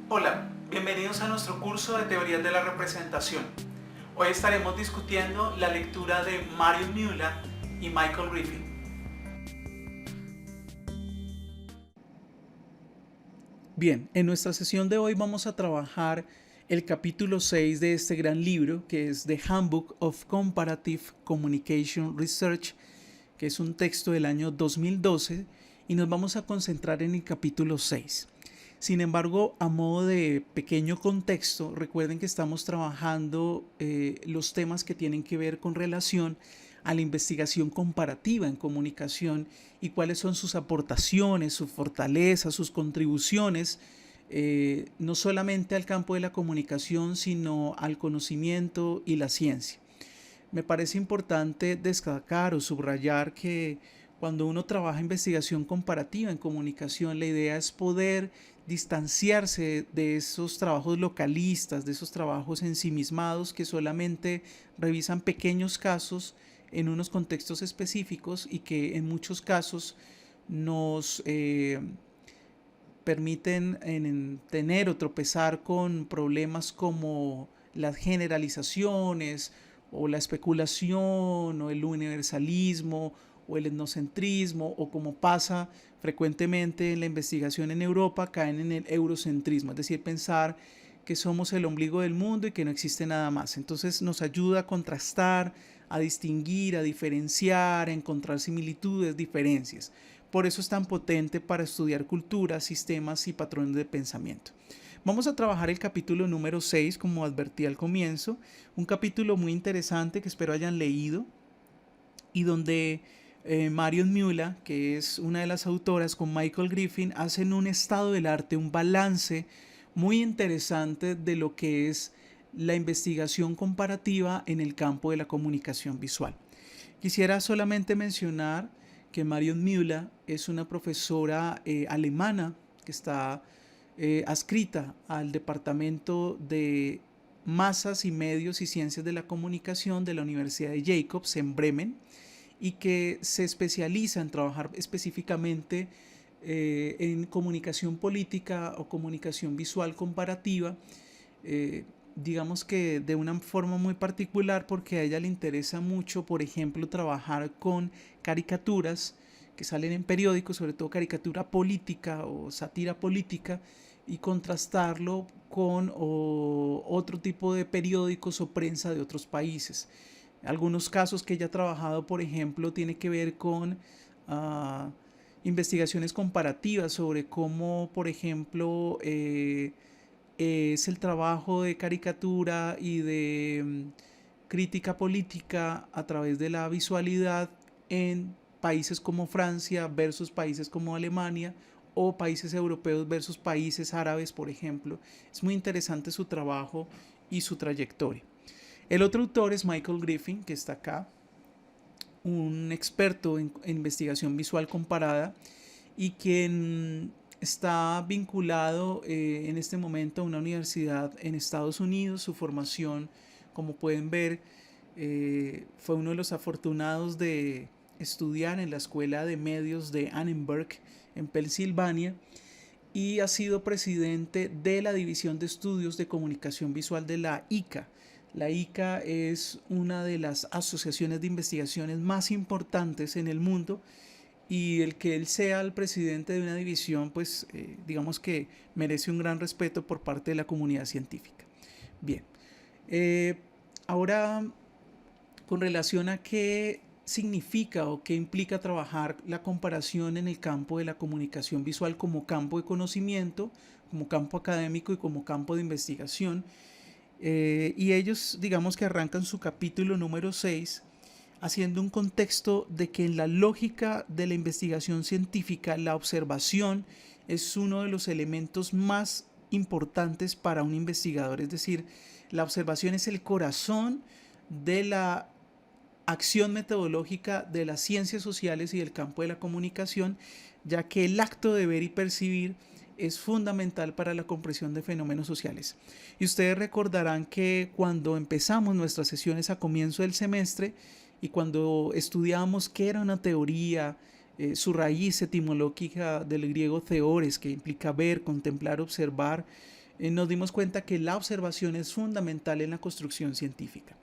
Hola, bienvenidos a nuestro curso de Teorías de la Representación. Hoy estaremos discutiendo la lectura de Marion Müller y Michael Griffin. Bien, en nuestra sesión de hoy vamos a trabajar el capítulo 6 de este gran libro, que es The Handbook of Comparative Communication Research, que es un texto del año 2012, y nos vamos a concentrar en el capítulo 6. Sin embargo, a modo de pequeño contexto, recuerden que estamos trabajando los temas que tienen que ver con relación a la investigación comparativa en comunicación y cuáles son sus aportaciones, sus fortalezas, sus contribuciones, no solamente al campo de la comunicación, sino al conocimiento y la ciencia. Me parece importante destacar o subrayar que cuando uno trabaja investigación comparativa en comunicación, la idea es poder distanciarse de esos trabajos localistas, de esos trabajos ensimismados que solamente revisan pequeños casos en unos contextos específicos y que en muchos casos nos permiten tener o tropezar con problemas como las generalizaciones o la especulación o el universalismo o el etnocentrismo, o como pasa frecuentemente en la investigación en Europa, caen en el eurocentrismo, es decir, pensar que somos el ombligo del mundo y que no existe nada más. Entonces nos ayuda a contrastar, a distinguir, a diferenciar, a encontrar similitudes, diferencias. Por eso es tan potente para estudiar culturas, sistemas y patrones de pensamiento. Vamos a trabajar el capítulo número 6, como advertí al comienzo, un capítulo muy interesante que espero hayan leído y donde Marion Müller, que es una de las autoras, con Michael Griffin, hacen un estado del arte, un balance muy interesante de lo que es la investigación comparativa en el campo de la comunicación visual. Quisiera solamente mencionar que Marion Müller es una profesora alemana que está adscrita al Departamento de Masas y Medios y Ciencias de la Comunicación de la Universidad de Jacobs en Bremen, y que se especializa en trabajar específicamente en comunicación política o comunicación visual comparativa, digamos que de una forma muy particular, porque a ella le interesa mucho, por ejemplo, trabajar con caricaturas que salen en periódicos, sobre todo caricatura política o sátira política, y contrastarlo con otro tipo de periódicos o prensa de otros países. Algunos casos que ella ha trabajado, por ejemplo, tiene que ver con investigaciones comparativas sobre cómo, por ejemplo, es el trabajo de caricatura y de crítica política a través de la visualidad en países como Francia versus países como Alemania, o países europeos versus países árabes, por ejemplo. Es muy interesante su trabajo y su trayectoria. El otro autor es Michael Griffin, que está acá, un experto en investigación visual comparada y quien está vinculado en este momento a una universidad en Estados Unidos. Su formación, como pueden ver, fue uno de los afortunados de estudiar en la Escuela de Medios de Annenberg en Pensilvania, y ha sido presidente de la División de Estudios de Comunicación Visual de la ICA. La ICA es una de las asociaciones de investigaciones más importantes en el mundo, y el que él sea el presidente de una división, pues digamos que merece un gran respeto por parte de la comunidad científica. Bien, eh, ahora con relación a qué significa o qué implica trabajar la comparación en el campo de la comunicación visual como campo de conocimiento, como campo académico y como campo de investigación. Y ellos, digamos que arrancan su capítulo número 6 haciendo un contexto de que en la lógica de la investigación científica, la observación es uno de los elementos más importantes para un investigador. Es decir, la observación es el corazón de la acción metodológica de las ciencias sociales y del campo de la comunicación, ya que el acto de ver y percibir es fundamental para la comprensión de fenómenos sociales. Y ustedes recordarán que cuando empezamos nuestras sesiones a comienzo del semestre y cuando estudiamos qué era una teoría, su raíz etimológica del griego theores, que implica ver, contemplar, observar, nos dimos cuenta que la observación es fundamental en la construcción científica.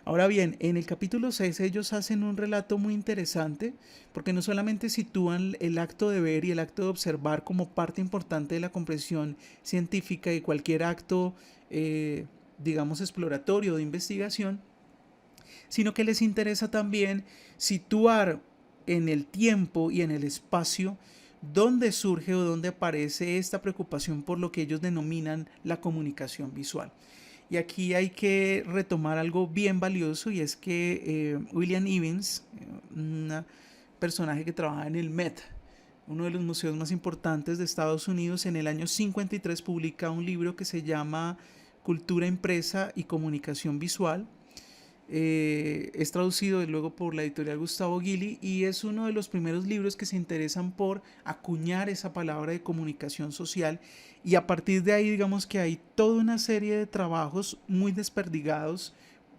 Ahora bien, en el capítulo 6 ellos hacen un relato muy interesante porque no solamente sitúan el acto de ver y el acto de observar como parte importante de la comprensión científica y cualquier acto, digamos, exploratorio de investigación, sino que les interesa también situar en el tiempo y en el espacio dónde surge o dónde aparece esta preocupación por lo que ellos denominan la comunicación visual. Y aquí hay que retomar algo bien valioso y es que William Ivins, un personaje que trabaja en el Met, uno de los museos más importantes de Estados Unidos, en el año 53 publica un libro que se llama Cultura impresa y comunicación visual. Es traducido luego por la editorial Gustavo Gili y es uno de los primeros libros que se interesan por acuñar esa palabra de comunicación social, y a partir de ahí digamos que hay toda una serie de trabajos muy desperdigados,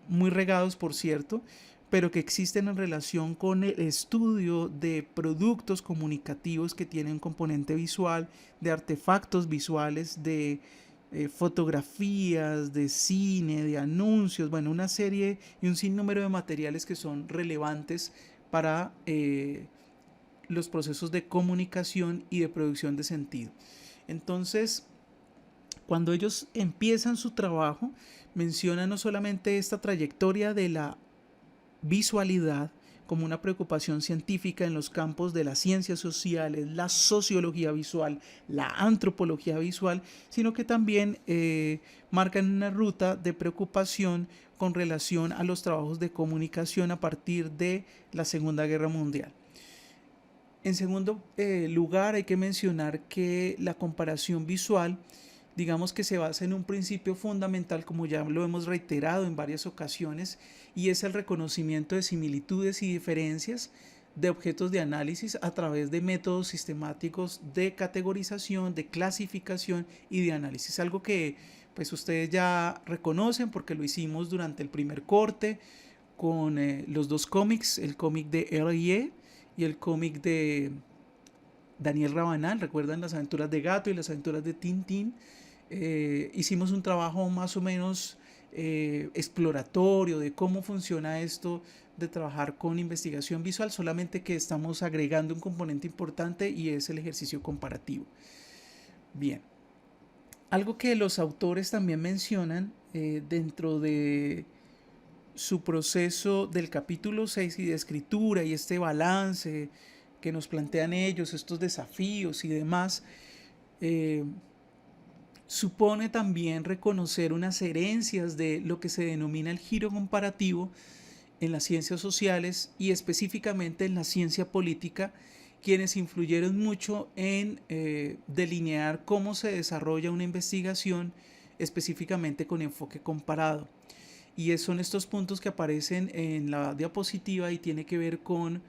muy regados por cierto, pero que existen en relación con el estudio de productos comunicativos que tienen componente visual, de artefactos visuales, de fotografías, de cine, de anuncios, bueno, una serie y un sinnúmero de materiales que son relevantes para los procesos de comunicación y de producción de sentido. Entonces, cuando ellos empiezan su trabajo, mencionan no solamente esta trayectoria de la visualidad como una preocupación científica en los campos de las ciencias sociales, la sociología visual, la antropología visual, sino que también marcan una ruta de preocupación con relación a los trabajos de comunicación a partir de la Segunda Guerra Mundial. En segundo lugar, hay que mencionar que la comparación visual, digamos que se basa en un principio fundamental, como ya lo hemos reiterado en varias ocasiones, y es el reconocimiento de similitudes y diferencias de objetos de análisis a través de métodos sistemáticos de categorización, de clasificación y de análisis. Algo que pues ustedes ya reconocen porque lo hicimos durante el primer corte con los dos cómics, el cómic de R.I.E. y el cómic de Daniel Rabanal, recuerdan las aventuras de Gato y las aventuras de Tintín. Hicimos un trabajo más o menos exploratorio de cómo funciona esto de trabajar con investigación visual, solamente que estamos agregando un componente importante y es el ejercicio comparativo. Bien, algo que los autores también mencionan dentro de su proceso del capítulo 6 y de escritura y este balance que nos plantean ellos, estos desafíos y demás, supone también reconocer unas herencias de lo que se denomina el giro comparativo en las ciencias sociales y específicamente en la ciencia política, quienes influyeron mucho en delinear cómo se desarrolla una investigación específicamente con enfoque comparado. Y son estos puntos que aparecen en la diapositiva y tiene que ver con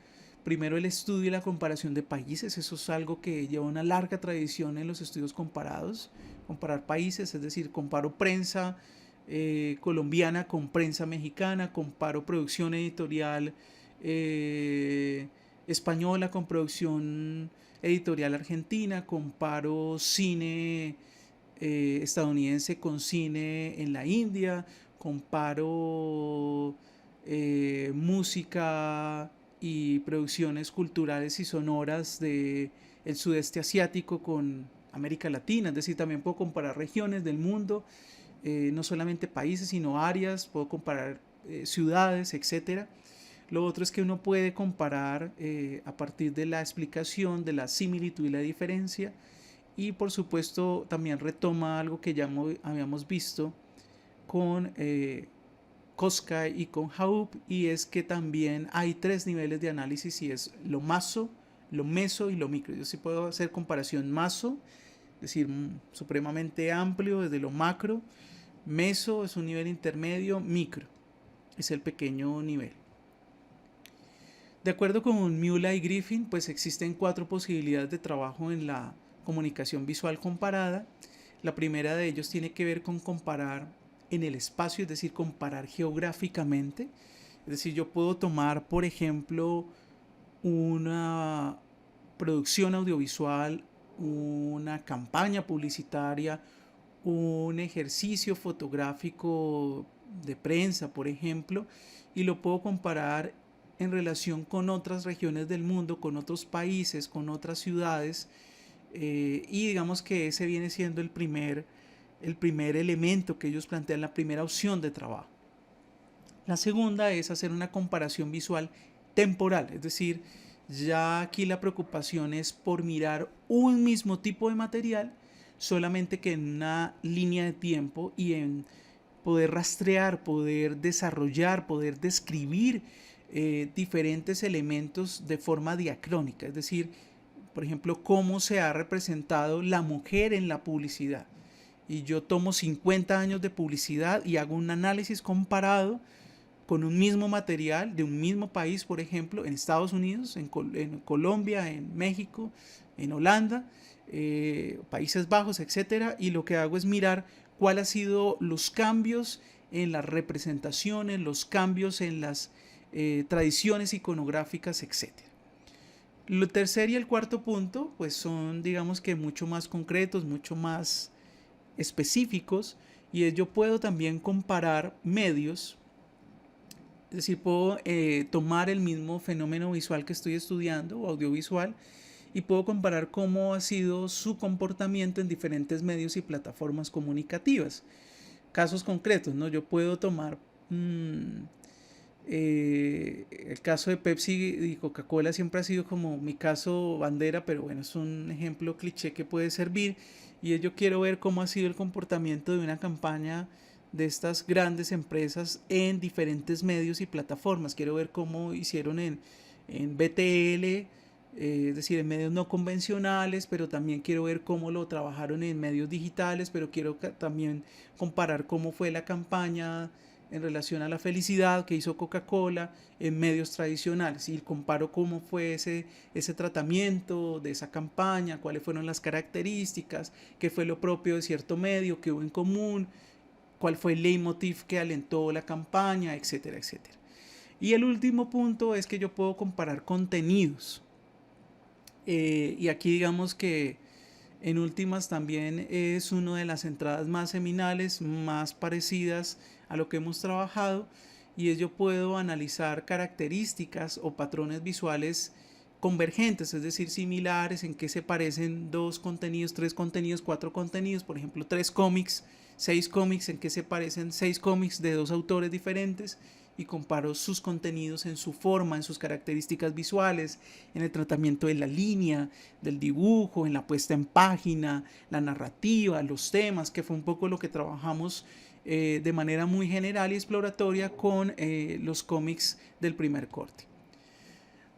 primero el estudio y la comparación de países. Eso es algo que lleva una larga tradición en los estudios comparados, comparar países, es decir, comparo prensa colombiana con prensa mexicana, comparo producción editorial española con producción editorial argentina, comparo cine estadounidense con cine en la India, comparo música y producciones culturales y sonoras del sudeste asiático con América Latina, es decir, también puedo comparar regiones del mundo, no solamente países, sino áreas, puedo comparar ciudades, etcétera. Lo otro es que uno puede comparar a partir de la explicación de la similitud y la diferencia, y por supuesto también retoma algo que ya habíamos visto con Koska y con Haup, y es que también hay tres niveles de análisis y es lo maso, lo meso y lo micro. Yo sí puedo hacer comparación maso, es decir, supremamente amplio desde lo macro. Meso es un nivel intermedio, micro es el pequeño nivel. De acuerdo con Miula y Griffin, pues existen 4 posibilidades de trabajo en la comunicación visual comparada. La primera de ellos tiene que ver con comparar en el espacio, es decir, comparar geográficamente. Es decir, yo puedo tomar, por ejemplo, una producción audiovisual, una campaña publicitaria, un ejercicio fotográfico de prensa, por ejemplo, y lo puedo comparar en relación con otras regiones del mundo, con otros países, con otras ciudades, y digamos que ese viene siendo el primer elemento que ellos plantean, la primera opción de trabajo. La segunda es hacer una comparación visual temporal, es decir, ya aquí la preocupación es por mirar un mismo tipo de material, solamente que en una línea de tiempo y en poder rastrear, poder desarrollar, poder describir diferentes elementos de forma diacrónica, es decir, por ejemplo, cómo se ha representado la mujer en la publicidad. Y yo tomo 50 años de publicidad y hago un análisis comparado con un mismo material de un mismo país, por ejemplo, en Estados Unidos, en Colombia, en México, en Holanda, Países Bajos, etcétera, y lo que hago es mirar cuáles han sido los cambios en las representaciones, los cambios en las tradiciones iconográficas, etcétera. Lo tercer y el cuarto punto, pues son, digamos que mucho más concretos, mucho más específicos, y es yo puedo también comparar medios. Es decir, puedo tomar el mismo fenómeno visual que estoy estudiando o audiovisual y puedo comparar cómo ha sido su comportamiento en diferentes medios y plataformas comunicativas. Casos concretos, ¿no? Yo puedo tomar el caso de Pepsi y Coca-Cola siempre ha sido como mi caso bandera, pero bueno, es un ejemplo cliché que puede servir. Y yo quiero ver cómo ha sido el comportamiento de una campaña de estas grandes empresas en diferentes medios y plataformas. Quiero ver cómo hicieron en BTL, es decir, en medios no convencionales, pero también quiero ver cómo lo trabajaron en medios digitales, pero quiero también comparar cómo fue la campaña en relación a la felicidad que hizo Coca-Cola en medios tradicionales y comparo cómo fue ese tratamiento de esa campaña, cuáles fueron las características, qué fue lo propio de cierto medio, qué hubo en común, cuál fue el leitmotiv que alentó la campaña, etcétera, etcétera. Y el último punto es que yo puedo comparar contenidos. Y aquí digamos que en últimas también es una de las entradas más seminales, más parecidas a lo que hemos trabajado, y es yo puedo analizar características o patrones visuales convergentes, es decir, similares, en qué se parecen dos contenidos, tres contenidos, cuatro contenidos, por ejemplo, tres cómics, seis cómics, en qué se parecen seis cómics de dos autores diferentes, y comparo sus contenidos en su forma, en sus características visuales, en el tratamiento de la línea, del dibujo, en la puesta en página, la narrativa, los temas, que fue un poco lo que trabajamos de manera muy general y exploratoria con los cómics del primer corte.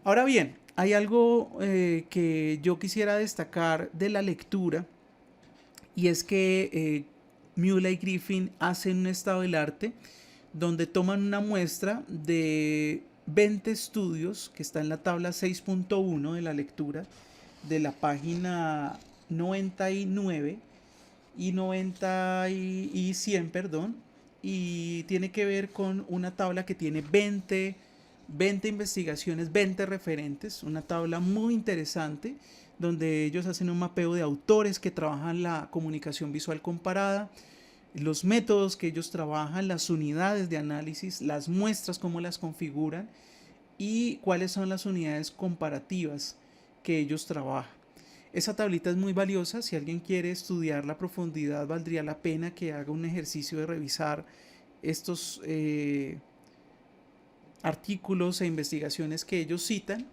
Ahora bien, hay algo que yo quisiera destacar de la lectura, y es que Mula y Griffin hacen un estado del arte donde toman una muestra de 20 estudios que está en la tabla 6.1 de la lectura de la página 99 y 90 y 100, perdón, y tiene que ver con una tabla que tiene 20 investigaciones, 20 referentes, una tabla muy interesante donde ellos hacen un mapeo de autores que trabajan la comunicación visual comparada, los métodos que ellos trabajan, las unidades de análisis, las muestras, cómo las configuran y cuáles son las unidades comparativas que ellos trabajan. Esa tablita es muy valiosa. Si alguien quiere estudiar la profundidad, valdría la pena que haga un ejercicio de revisar estos artículos e investigaciones que ellos citan,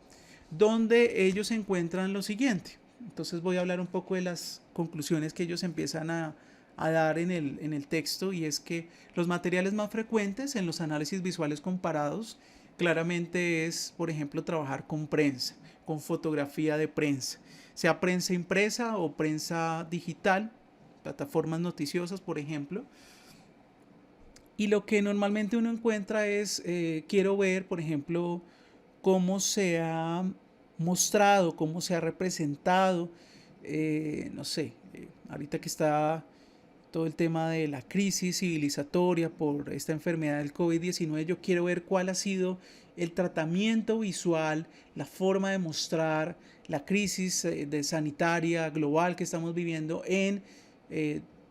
donde ellos encuentran lo siguiente. Entonces voy a hablar un poco de las conclusiones que ellos empiezan a dar en el texto, y es que los materiales más frecuentes en los análisis visuales comparados claramente es, por ejemplo, trabajar con prensa, con fotografía de prensa, sea prensa impresa o prensa digital, plataformas noticiosas, por ejemplo. Y lo que normalmente uno encuentra es, quiero ver, por ejemplo, cómo se ha mostrado, cómo se ha representado, no sé, ahorita que está todo el tema de la crisis civilizatoria por esta enfermedad del COVID-19, yo quiero ver cuál ha sido el tratamiento visual, la forma de mostrar la crisis de sanitaria global que estamos viviendo en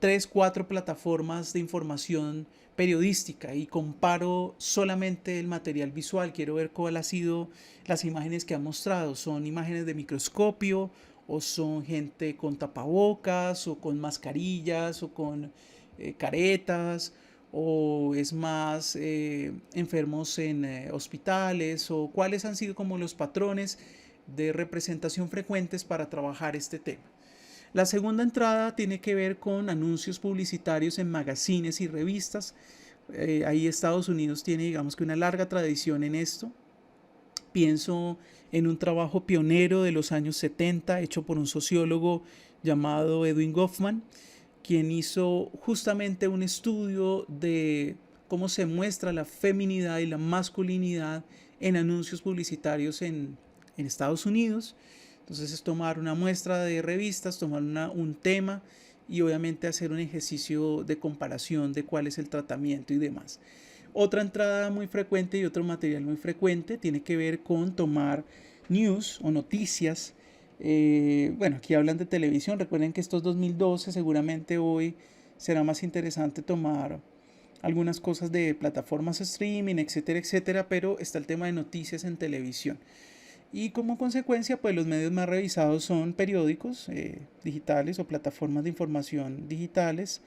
3, 4 plataformas de información periodística y comparo solamente el material visual, quiero ver cuál ha sido las imágenes que ha mostrado, son imágenes de microscopio o son gente con tapabocas o con mascarillas o con caretas o es más enfermos en hospitales o cuáles han sido como los patrones de representación frecuentes para trabajar este tema. La segunda entrada tiene que ver con anuncios publicitarios en magazines y revistas. Ahí Estados Unidos tiene, digamos que una larga tradición en esto. Pienso en un trabajo pionero de los años 70 hecho por un sociólogo llamado Edwin Goffman, quien hizo justamente un estudio de cómo se muestra la feminidad y la masculinidad en anuncios publicitarios en Estados Unidos. Entonces es tomar una muestra de revistas, tomar un tema y obviamente hacer un ejercicio de comparación de cuál es el tratamiento y demás. Otra entrada muy frecuente y otro material muy frecuente tiene que ver con tomar news o noticias. Bueno, aquí hablan de televisión. Recuerden que esto es 2012, seguramente hoy será más interesante tomar algunas cosas de plataformas streaming, etcétera, etcétera, pero está el tema de noticias en televisión. Y como consecuencia, pues los medios más revisados son periódicos digitales o plataformas de información digitales,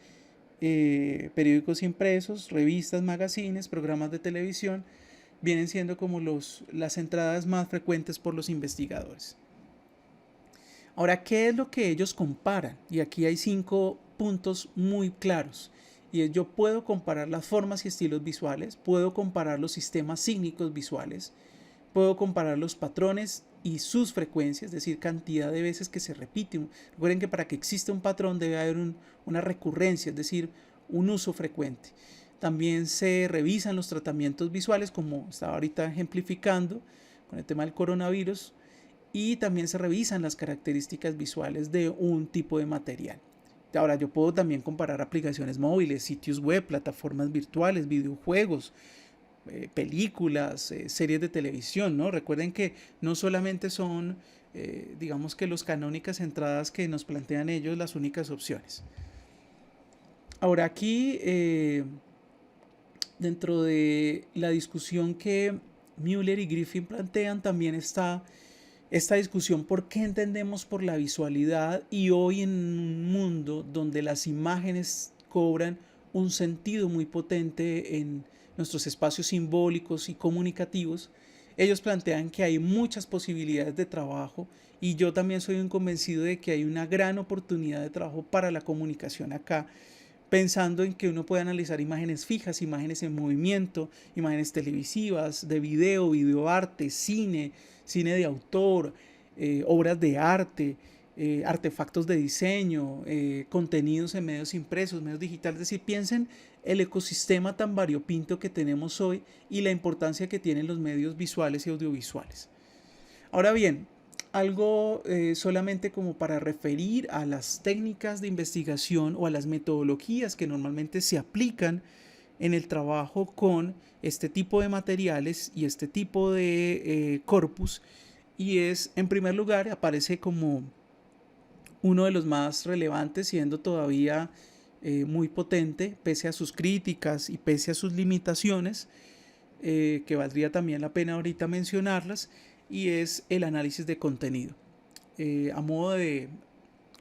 periódicos impresos, revistas, magazines, programas de televisión, vienen siendo como las entradas más frecuentes por los investigadores. Ahora, ¿qué es lo que ellos comparan? Y aquí hay 5 puntos muy claros. Y es, yo puedo comparar las formas y estilos visuales, puedo comparar los sistemas sígnicos visuales, puedo comparar los patrones y sus frecuencias, es decir, cantidad de veces que se repite. Recuerden que para que exista un patrón debe haber una recurrencia, es decir, un uso frecuente. También se revisan los tratamientos visuales, como estaba ahorita ejemplificando con el tema del coronavirus, y también se revisan las características visuales de un tipo de material. Ahora, yo puedo también comparar aplicaciones móviles, sitios web, plataformas virtuales, videojuegos, películas, series de televisión, ¿no? Recuerden que no solamente son, digamos que los canónicas entradas que nos plantean ellos las únicas opciones. Ahora aquí, dentro de la discusión que Müller y Griffin plantean, también está esta discusión por qué entendemos por la visualidad y hoy en un mundo donde las imágenes cobran un sentido muy potente en nuestros espacios simbólicos y comunicativos, ellos plantean que hay muchas posibilidades de trabajo y yo también soy un convencido de que hay una gran oportunidad de trabajo para la comunicación acá, pensando en que uno puede analizar imágenes fijas, imágenes en movimiento, imágenes televisivas, de video, videoarte, cine, cine de autor, obras de arte, artefactos de diseño, contenidos en medios impresos, medios digitales. Es decir, piensen el ecosistema tan variopinto que tenemos hoy y la importancia que tienen los medios visuales y audiovisuales. Ahora bien, algo solamente como para referir a las técnicas de investigación o a las metodologías que normalmente se aplican en el trabajo con este tipo de materiales y este tipo de corpus, y es, en primer lugar, aparece como uno de los más relevantes, siendo todavía muy potente, pese a sus críticas y pese a sus limitaciones, que valdría también la pena ahorita mencionarlas, y es el análisis de contenido. A modo de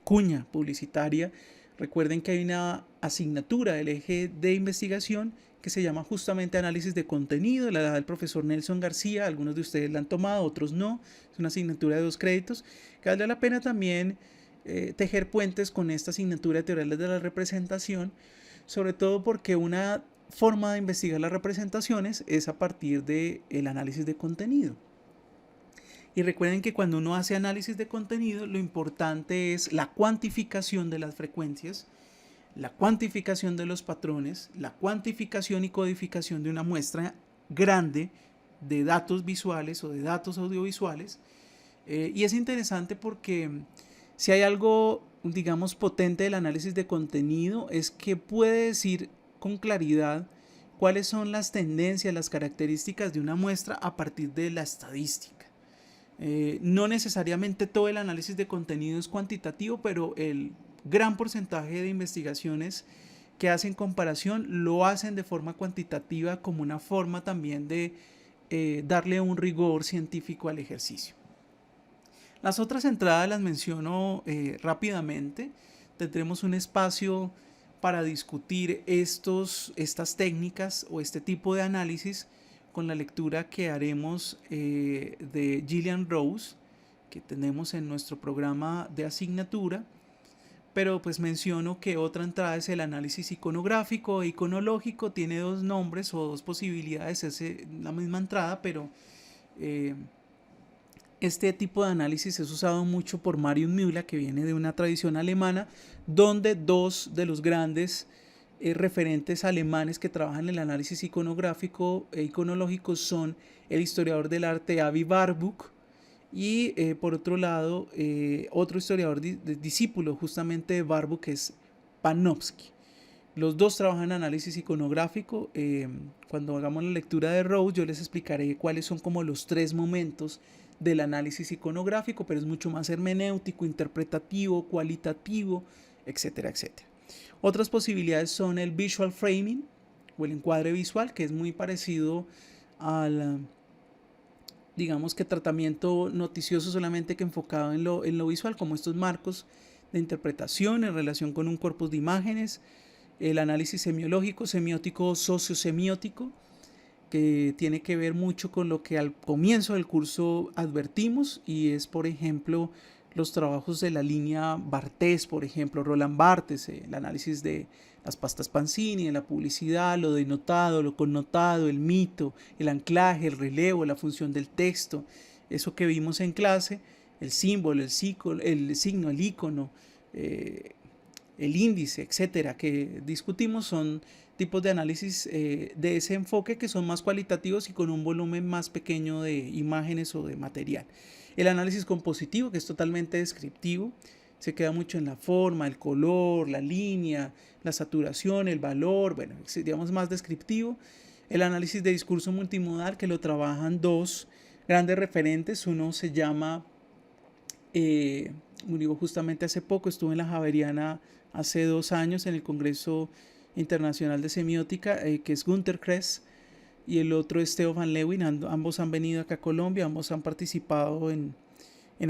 cuña publicitaria, recuerden que hay una asignatura del eje de investigación que se llama justamente análisis de contenido, la da el profesor Nelson García, algunos de ustedes la han tomado, otros no, es una asignatura de 2 créditos, que vale la pena también tejer puentes con esta asignatura de teorías de la representación, sobre todo porque una forma de investigar las representaciones es a partir del análisis de contenido. Y recuerden que cuando uno hace análisis de contenido, lo importante es la cuantificación de las frecuencias, la cuantificación de los patrones, la cuantificación y codificación de una muestra grande de datos visuales o de datos audiovisuales. Y es interesante porque si hay algo, digamos, potente del análisis de contenido, es que puede decir con claridad cuáles son las tendencias, las características de una muestra a partir de la estadística. No necesariamente todo el análisis de contenido es cuantitativo, pero el gran porcentaje de investigaciones que hacen comparación lo hacen de forma cuantitativa como una forma también de darle un rigor científico al ejercicio. Las otras entradas las menciono rápidamente. Tendremos un espacio para discutir estas técnicas o este tipo de análisis con la lectura que haremos de Gillian Rose, que tenemos en nuestro programa de asignatura. Pero pues menciono que otra entrada es el análisis iconográfico e iconológico. Tiene dos nombres o dos posibilidades, es la misma entrada, pero este tipo de análisis es usado mucho por Marius Müller, que viene de una tradición alemana, donde dos de los grandes referentes alemanes que trabajan en el análisis iconográfico e iconológico son el historiador del arte Avi Warburg y por otro lado otro historiador discípulo justamente de Warburg, que es Panofsky. Los dos trabajan en análisis iconográfico. Cuando hagamos la lectura de Rose yo les explicaré cuáles son como los tres momentos del análisis iconográfico, pero es mucho más hermenéutico, interpretativo, cualitativo, etcétera, etcétera. Otras posibilidades son el visual framing o el encuadre visual, que es muy parecido al, digamos que tratamiento noticioso, solamente que enfocado en lo visual, como estos marcos de interpretación en relación con un corpus de imágenes. El análisis semiológico, semiótico, sociosemiótico, que tiene que ver mucho con lo que al comienzo del curso advertimos, y es, por ejemplo, los trabajos de la línea Barthes, por ejemplo, Roland Barthes, el análisis de las pastas Pansini, de la publicidad, lo denotado, lo connotado, el mito, el anclaje, el relevo, la función del texto, eso que vimos en clase, el símbolo, el signo, el icono, el índice, etcétera, que discutimos, son tipos de análisis de ese enfoque que son más cualitativos y con un volumen más pequeño de imágenes o de material. El análisis compositivo, que es totalmente descriptivo, se queda mucho en la forma, el color, la línea, la saturación, el valor, bueno, digamos más descriptivo. El análisis de discurso multimodal, que lo trabajan dos grandes referentes. Uno se llama, murió justamente hace poco, estuvo en la Javeriana hace 2 años en el Congreso Internacional de Semiótica, que es Günter Kress, y el otro es Theo van Leeuwen. Ambos han venido acá a Colombia, ambos han participado en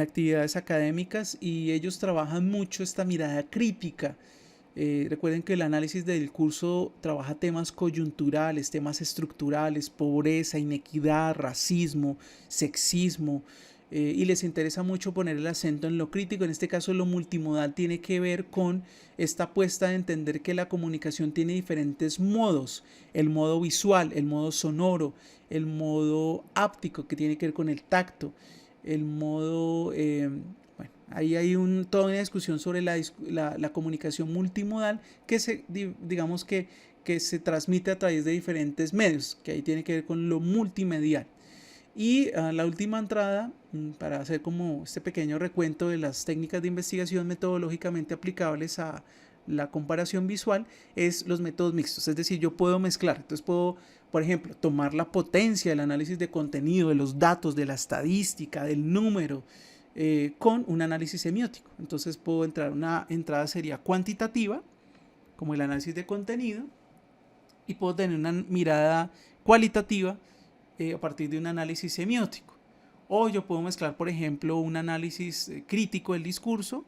actividades académicas, y ellos trabajan mucho esta mirada crítica. Recuerden que el análisis del curso trabaja temas coyunturales, temas estructurales, pobreza, inequidad, racismo, sexismo, y les interesa mucho poner el acento en lo crítico. En este caso, lo multimodal tiene que ver con esta apuesta de entender que la comunicación tiene diferentes modos: el modo visual, el modo sonoro, el modo áptico, que tiene que ver con el tacto, el modo, bueno, ahí hay toda una discusión sobre la comunicación multimodal que digamos que se transmite a través de diferentes medios, que ahí tiene que ver con lo multimedial. Y la última entrada, para hacer como este pequeño recuento de las técnicas de investigación metodológicamente aplicables a la comparación visual, es los métodos mixtos. Es decir, yo puedo mezclar. Entonces puedo, por ejemplo, tomar la potencia del análisis de contenido, de los datos, de la estadística, del número, con un análisis semiótico. Entonces puedo entrar, una entrada sería cuantitativa, como el análisis de contenido, y puedo tener una mirada cualitativa a partir de un análisis semiótico. O yo puedo mezclar, por ejemplo, un análisis crítico del discurso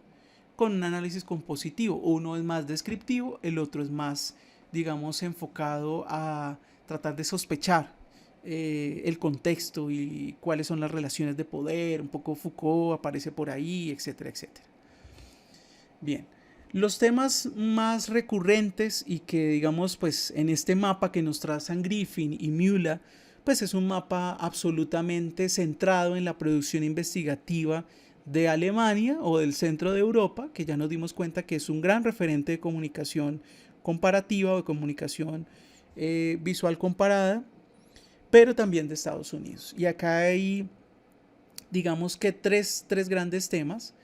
con un análisis compositivo. Uno es más descriptivo, el otro es más, digamos, enfocado a tratar de sospechar el contexto y cuáles son las relaciones de poder. Un poco Foucault aparece por ahí, etcétera, etcétera. Bien, los temas más recurrentes y que, digamos, pues en este mapa que nos trazan Griffin y Müller, pues es un mapa absolutamente centrado en la producción investigativa de Alemania o del centro de Europa, que ya nos dimos cuenta que es un gran referente de comunicación comparativa o de comunicación visual comparada, pero también de Estados Unidos. Y acá hay, digamos que tres grandes temas.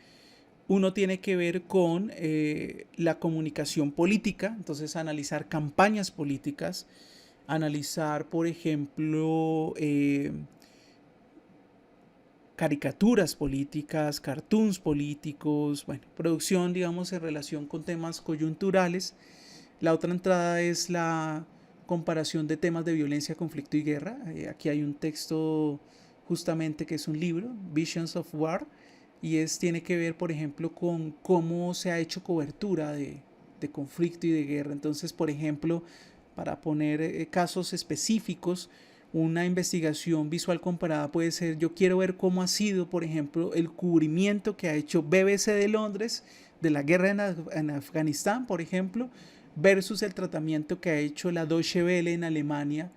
Uno tiene que ver con la comunicación política, entonces analizar campañas políticas, analizar, por ejemplo, caricaturas políticas, cartoons políticos, bueno, producción, digamos, en relación con temas coyunturales. La otra entrada es la comparación de temas de violencia, conflicto y guerra. Aquí hay un texto justamente que es un libro, Visions of War, y tiene que ver, por ejemplo, con cómo se ha hecho cobertura de conflicto y de guerra. Entonces, por ejemplo, para poner casos específicos, una investigación visual comparada puede ser: yo quiero ver cómo ha sido, por ejemplo, el cubrimiento que ha hecho BBC de Londres de la guerra en Afganistán, por ejemplo, versus el tratamiento que ha hecho la Deutsche Welle en Alemania.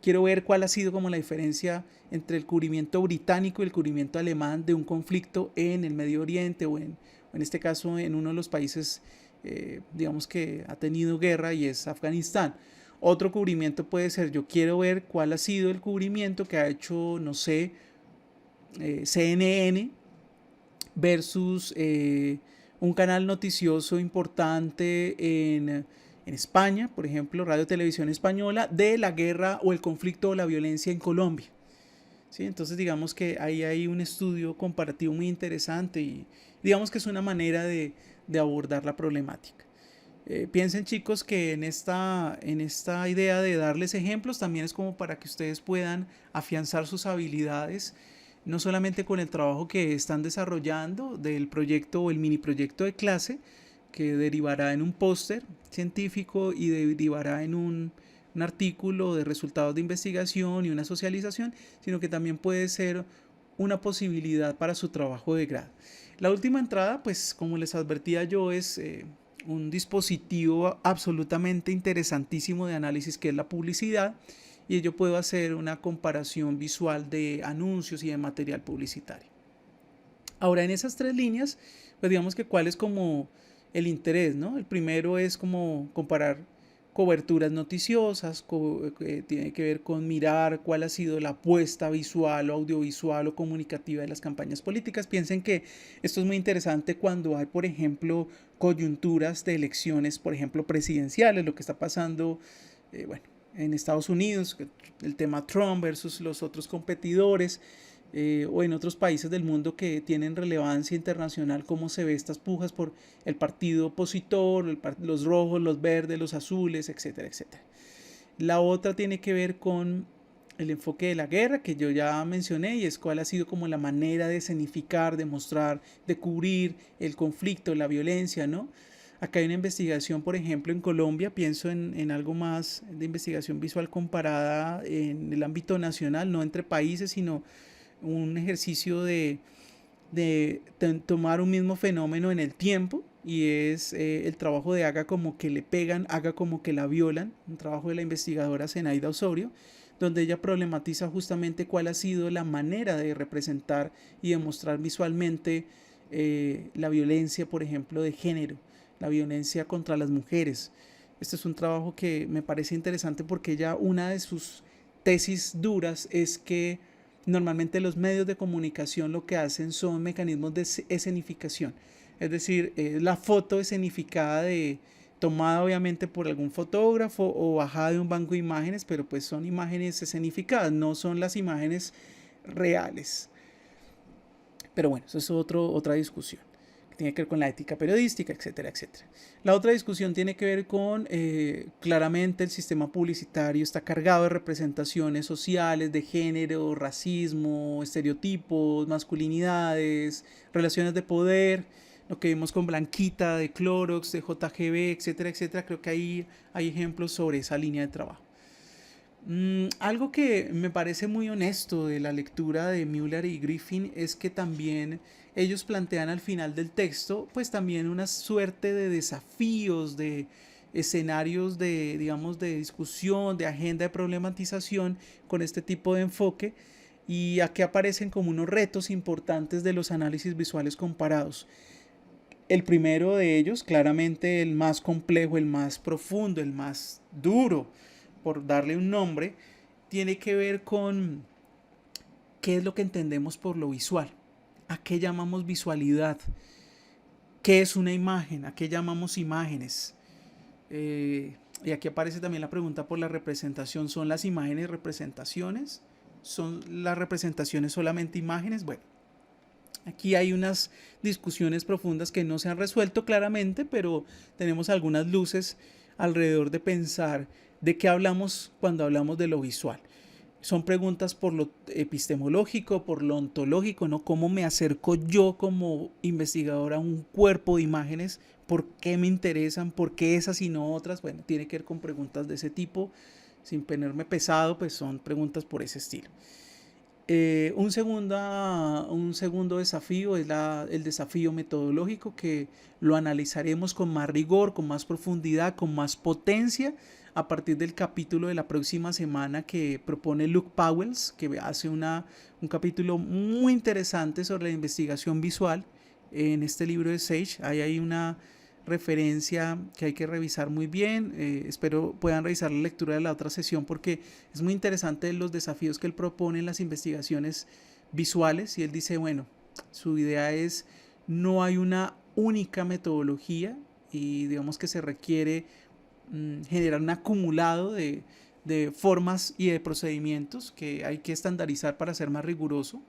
Quiero ver cuál ha sido como la diferencia entre el cubrimiento británico y el cubrimiento alemán de un conflicto en el Medio Oriente o en este caso en uno de los países digamos que ha tenido guerra, y es Afganistán. Otro cubrimiento puede ser: yo quiero ver cuál ha sido el cubrimiento que ha hecho, no sé, CNN versus un canal noticioso importante en España, por ejemplo, Radio Televisión Española, de la guerra o el conflicto o la violencia en Colombia. ¿Sí? Entonces digamos que ahí hay un estudio comparativo muy interesante, y digamos que es una manera de abordar la problemática. Piensen, chicos, que en esta idea de darles ejemplos también es como para que ustedes puedan afianzar sus habilidades, no solamente con el trabajo que están desarrollando del proyecto o el mini proyecto de clase, que derivará en un póster científico y derivará en un artículo de resultados de investigación y una socialización, sino que también puede ser una posibilidad para su trabajo de grado. La última entrada, pues como les advertía yo, es un dispositivo absolutamente interesantísimo de análisis, que es la publicidad, y yo puedo hacer una comparación visual de anuncios y de material publicitario. Ahora, en esas tres líneas, pues digamos que cuál es como el interés, ¿no? El primero es como comparar coberturas noticiosas, tiene que ver con mirar cuál ha sido la apuesta visual o audiovisual o comunicativa de las campañas políticas. Piensen que esto es muy interesante cuando hay, por ejemplo, coyunturas de elecciones, por ejemplo, presidenciales, lo que está pasando, bueno, en Estados Unidos, el tema Trump versus los otros competidores, o en otros países del mundo que tienen relevancia internacional, cómo se ve estas pujas por el partido opositor, los rojos, los verdes, los azules, etcétera, etcétera. La otra tiene que ver con el enfoque de la guerra, que yo ya mencioné, y es cuál ha sido como la manera de escenificar, de mostrar, de cubrir el conflicto, la violencia, ¿no? Acá hay una investigación, por ejemplo, en Colombia, pienso en algo más de investigación visual comparada en el ámbito nacional, no entre países, sino un ejercicio de tomar un mismo fenómeno en el tiempo, y es el trabajo de Haga como que le pegan, haga como que la violan, un trabajo de la investigadora Zenaida Osorio, donde ella problematiza justamente cuál ha sido la manera de representar y de mostrar visualmente la violencia, por ejemplo, de género, la violencia contra las mujeres. Este es un trabajo que me parece interesante porque ella, una de sus tesis duras es que normalmente los medios de comunicación lo que hacen son mecanismos de escenificación, es decir, la foto escenificada tomada obviamente por algún fotógrafo o bajada de un banco de imágenes, pero pues son imágenes escenificadas, no son las imágenes reales. Pero bueno, eso es otra discusión que tiene que ver con la ética periodística, etcétera, etcétera. La otra discusión tiene que ver con, claramente el sistema publicitario está cargado de representaciones sociales, de género, racismo, estereotipos, masculinidades, relaciones de poder, lo que vimos con Blanquita, de Clorox, de JGB, etcétera, etcétera. Creo que ahí hay ejemplos sobre esa línea de trabajo. Algo que me parece muy honesto de la lectura de Müller y Griffin es que también ellos plantean al final del texto pues también una suerte de desafíos, de escenarios de, digamos, de discusión, de agenda de problematización con este tipo de enfoque, y aquí aparecen como unos retos importantes de los análisis visuales comparados. El primero de ellos, claramente el más complejo, el más profundo, el más duro, por darle un nombre, tiene que ver con qué es lo que entendemos por lo visual, a qué llamamos visualidad, qué es una imagen, a qué llamamos imágenes. Y aquí aparece también la pregunta por la representación. ¿Son las imágenes representaciones? ¿Son las representaciones solamente imágenes? Bueno, Aquí hay unas discusiones profundas que no se han resuelto claramente, pero tenemos algunas luces alrededor de pensar de qué hablamos cuando hablamos de lo visual. Son preguntas por lo epistemológico, por lo ontológico, ¿no? ¿Cómo me acerco yo como investigador a un cuerpo de imágenes? ¿Por qué me interesan? ¿Por qué esas y no otras? Bueno, tiene que ver con preguntas de ese tipo. Sin ponerme pesado, pues son preguntas por ese estilo. Un segundo desafío es el desafío metodológico, que lo analizaremos con más rigor, con más profundidad, con más potencia a partir del capítulo de la próxima semana que propone Luke Powells, que hace un capítulo muy interesante sobre la investigación visual en este libro de Sage. Ahí hay una referencia que hay que revisar muy bien. Espero puedan revisar la lectura de la otra sesión, porque es muy interesante los desafíos que él propone en las investigaciones visuales. Y él dice, bueno, su idea es: no hay una única metodología, y digamos que se requiere generar un acumulado de formas y de procedimientos que hay que estandarizar para ser más riguroso.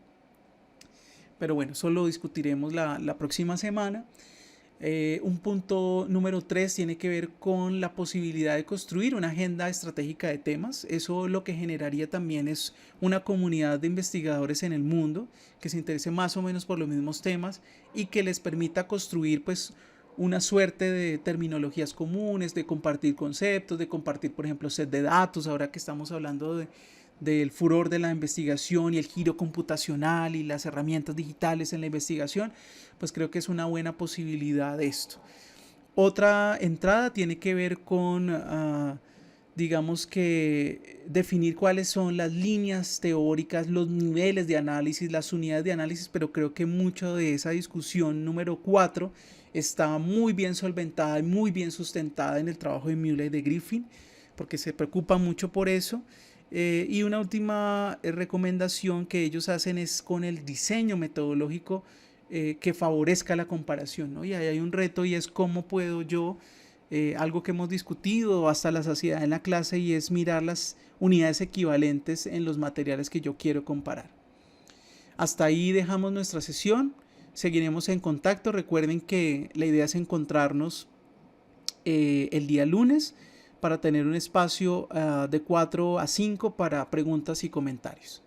Pero bueno, eso lo discutiremos la próxima semana. Un punto número 3 tiene que ver con la posibilidad de construir una agenda estratégica de temas. Eso lo que generaría también es una comunidad de investigadores en el mundo que se interese más o menos por los mismos temas y que les permita construir pues una suerte de terminologías comunes, de compartir conceptos, de compartir, por ejemplo, set de datos. Ahora que estamos hablando del furor de la investigación y el giro computacional y las herramientas digitales en la investigación, pues creo que es una buena posibilidad de esto. Otra entrada tiene que ver con, digamos que, definir cuáles son las líneas teóricas, los niveles de análisis, las unidades de análisis, pero creo que mucho de esa discusión número 4 está muy bien solventada y muy bien sustentada en el trabajo de Mueller y de Griffin, porque se preocupa mucho por eso. Y una última recomendación que ellos hacen es con el diseño metodológico que favorezca la comparación, ¿no? Y ahí hay un reto, y es cómo puedo yo, algo que hemos discutido hasta la saciedad en la clase, y es mirar las unidades equivalentes en los materiales que yo quiero comparar. Hasta ahí dejamos nuestra sesión. Seguiremos en contacto. Recuerden que la idea es encontrarnos el día lunes para tener un espacio de 4 a 5 para preguntas y comentarios.